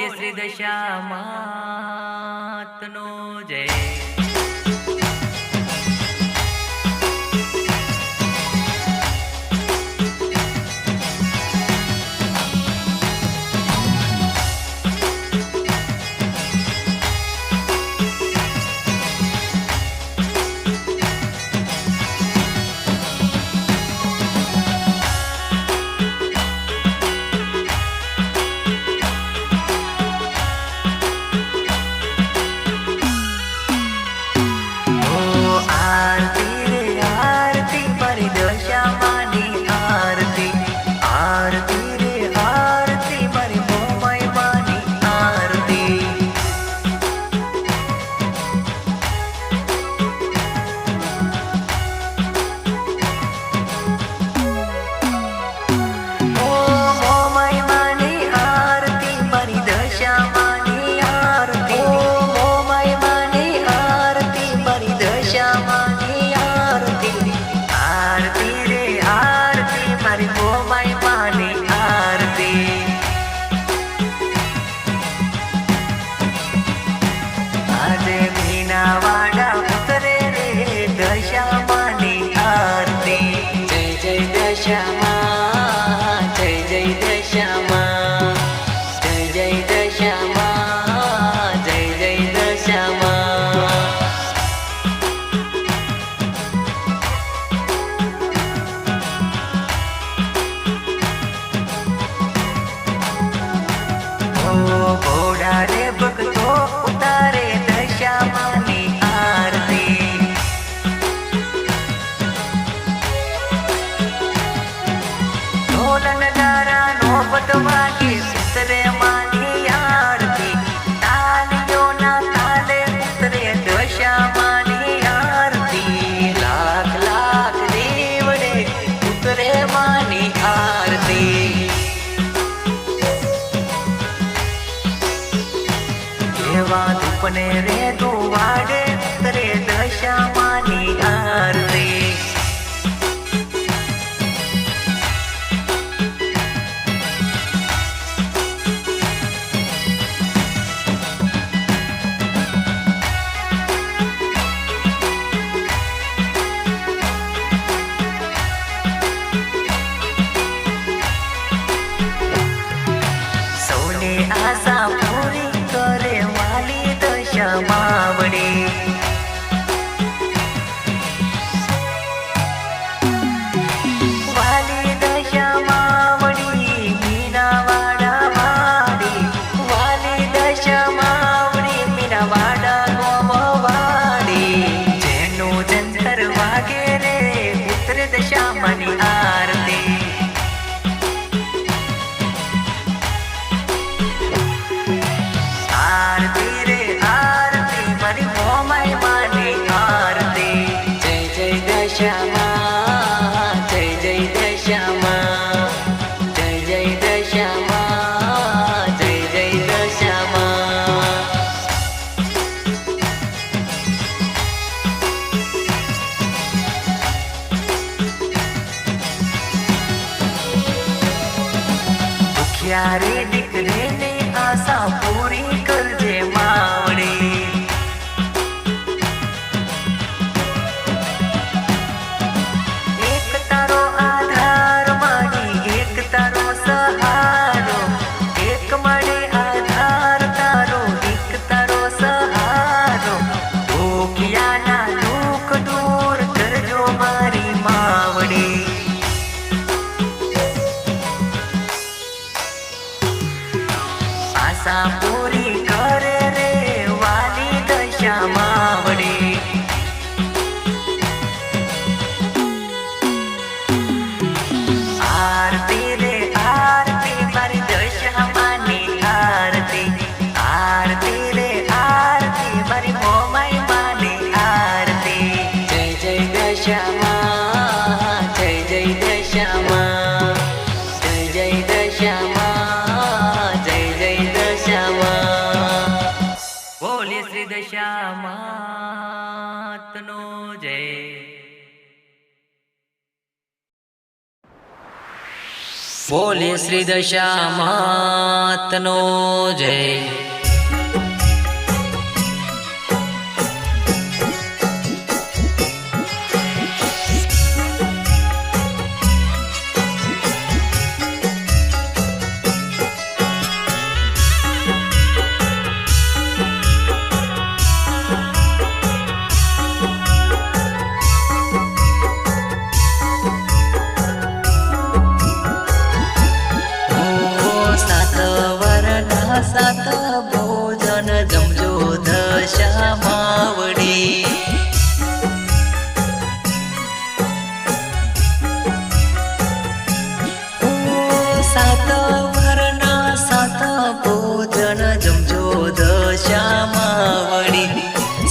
બોલે શ્રી દશા માતનો જય. ઘોડારે ભક્તો ઉતારે દશામાની આરતી. ઢોલ નગારા નોબત વાગે ઉતરે માની આરતી. તાલીઓના તાલે ઉતરે દશામાની આરતી. લાખ લાખ દેવડે ઉતરે માની આરતી. એવા ધૂપને રે ધુવાડે ઉતરે દશામાની આરતી. સૌની આશા પૂરી કરે વાલી દશા માવડી. વાલી દશા માવડી મીનાવાડા વાડી. વાલી દશા માવડી મીનાવાડા ગોમવાડી. જેનું જંતર વાગે રે ઉતરે દશામાની આરતી. આરતી રે આરતી મારી મોમાઈ માની આરતી. જય જય દશામાં જય જય દશામાં જય જય દશામાં જય જય દશામાં. દુખિયારે દીકરીની આશા પૂરી કરજે માવડી. એક તારો આધાર માડી એક તારો સહારો. એક મળે આધાર તારો એક તારો સહારો. દુખિયાના દુઃખ દૂર કરજો મારી માવડી. આશા પૂરી બોલે શ્રી દશામાતનો જય. સાત ભોજન જમજો દશા માવડી. સાત વરના સાત ભોજન જમજો દશા માવડી.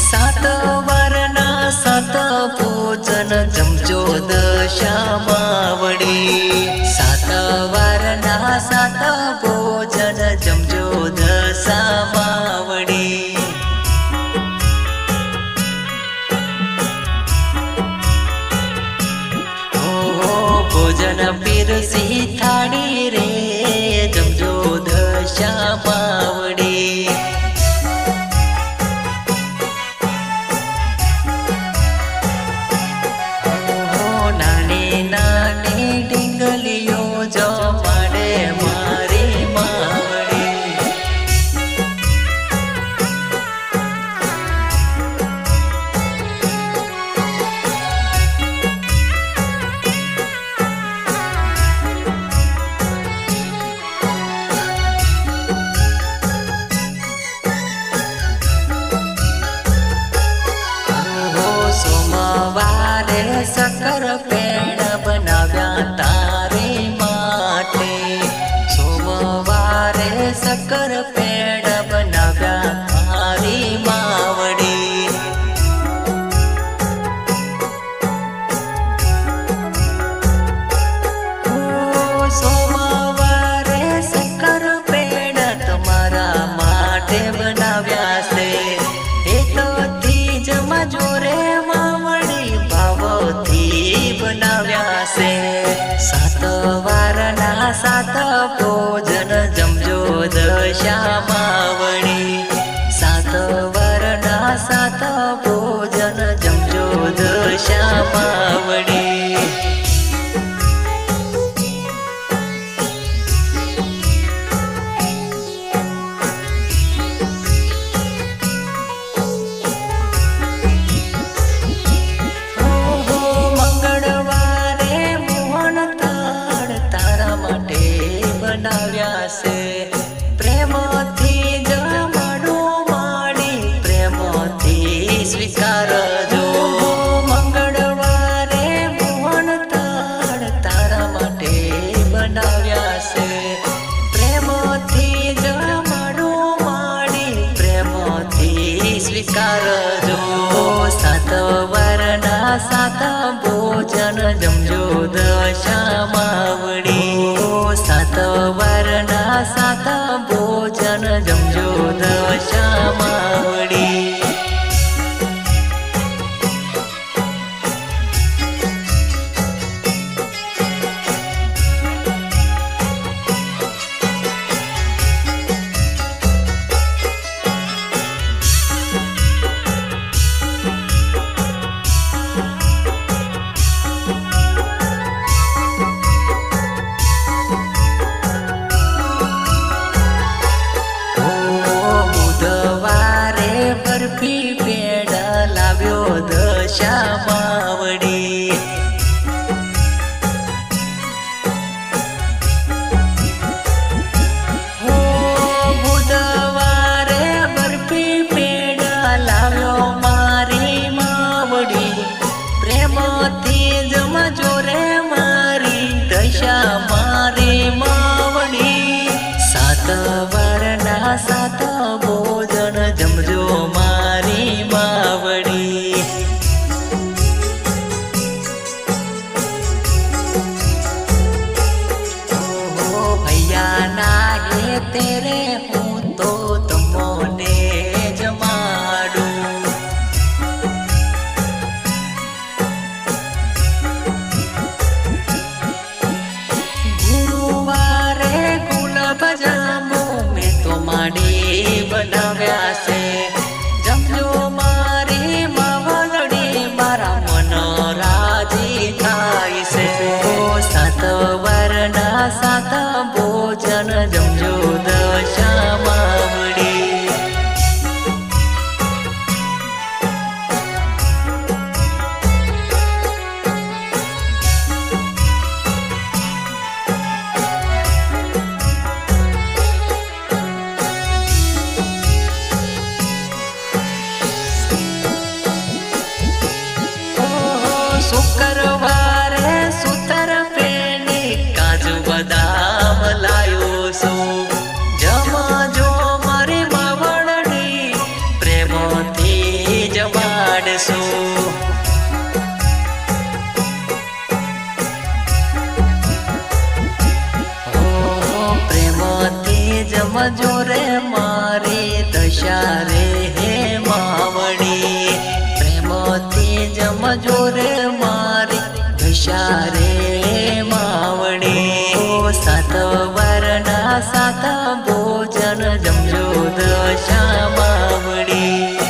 સાત વરના સાત ભોજન જમજો દશા માવડી. સાત વરના સાત ભોજન જમજો દશા માવડી. ભોજન પીરસી થાળી રે જમજો દશા માવડી. નાની નાની ડીંગલીઓ જમાડે મારી માવડી. સોમવારે સકર પેડ બનાવ્યા તારી માટે. સોમવારે સકર પેડ બનાવ્યા તારી માવડી. સોમવારે સકર પેડ તમારા માટે બનાવ્યા છે. એ તો ત્રીજમાં જોરે બનાવ્યા છે. સાત વારના સાત ભોજન જમજો દશા માવડી. સાત વારના સાત ભોજન જમજો દશા માવડી. બનાવ્યા છે. પ્રેમથી જમાડું માડી પ્રેમથી સ્વીકારજો. મંગળવારે મોહન તાળ તારા માટે બનાવ્યા છે. પ્રેમથી જમાડું માડી પ્રેમથી સ્વીકારજો. સાત વરના સાત ભોજન જમજો દશા માવડી. સાત વરના સાત ભોજન જમજો દશા માવડી. રે મારી દશા રે હે માવડી પ્રેમથી જમજો રે મારી દશા રે માવડી સાત વારના સાત ભોજન જમજો દશા માવડી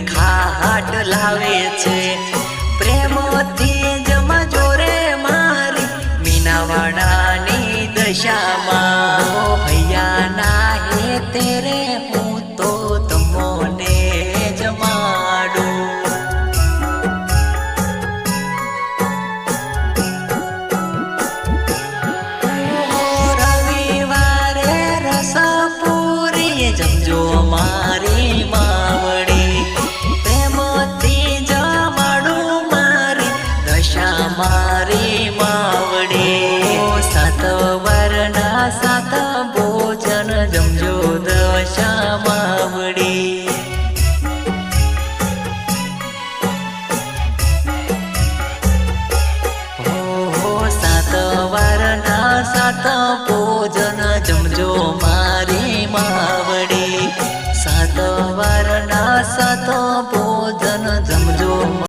ખાટ લાવે છે પ્રેમથી જમજો રે મારી મીનાવાડાની દશામાં ભૈયા ના હે તેરે હું તો તમોને જમાડું રવિવારે રસપુરી જમજો મારી માવડી મારી માવડી સાત વરના સાત ભોજન જમજો દશા માવડી સાત વરના સાત